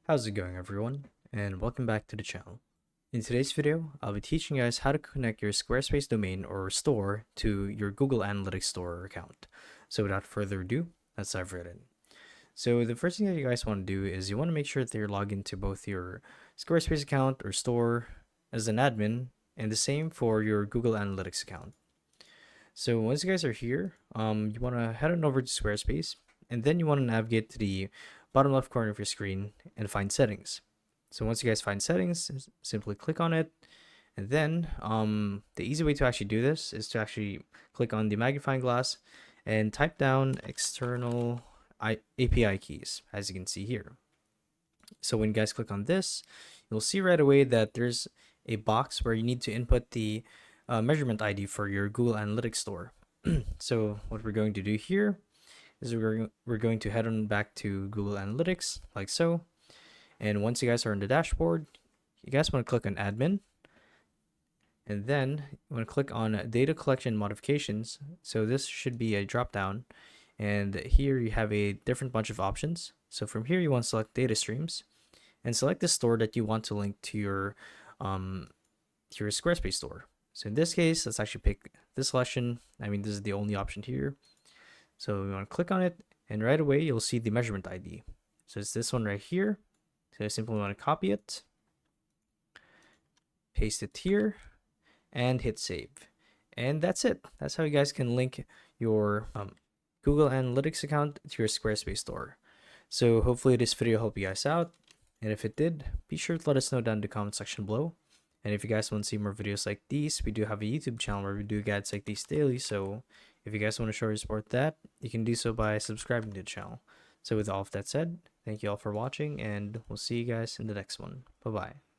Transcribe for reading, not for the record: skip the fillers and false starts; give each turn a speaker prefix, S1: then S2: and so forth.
S1: How's it going, everyone? And welcome back to the channel. In today's video, I'll be teaching you guys how to connect your Squarespace domain or store to your Google Analytics store account. So without further ado, let's dive right in. So the first thing that you guys want to do is you want to make sure that you're logged into both your Squarespace account or store as an admin, and the same for your Google Analytics account. So once you guys are here, you want to head on over to Squarespace, and then you want to navigate to the bottom left corner of your screen and find settings. So once you guys find settings, simply click on it, and then the easy way to actually do this is to actually click on the magnifying glass and type down external API keys, as you can see here. So when you guys click on this, you'll see right away that there's a box where you need to input the measurement ID for your Google Analytics store. So what we're going to do here is we're going to head on back to Google Analytics like so. And once you guys are in the dashboard, you guys want to click on admin, and then you want to click on data collection modifications. So this should be a drop down, and here you have a different bunch of options. So from here you want to select data streams and select the store that you want to link to your Squarespace store. So in this case, let's actually pick this selection. I mean, this is the only option here. So we want to click on it, and right away you'll see the measurement ID. So it's this one right here. So I simply want to copy it, paste it here, and hit save. And that's it. That's how you guys can link your Google Analytics account to your Squarespace store. So hopefully this video helped you guys out. And if it did, be sure to let us know down in the comment section below. And if you guys want to see more videos like these, we do have a YouTube channel where we do guides like these daily. So if you guys want to show your support that, you can do so by subscribing to the channel. So with all of that said, thank you all for watching, and we'll see you guys in the next one. Bye-bye.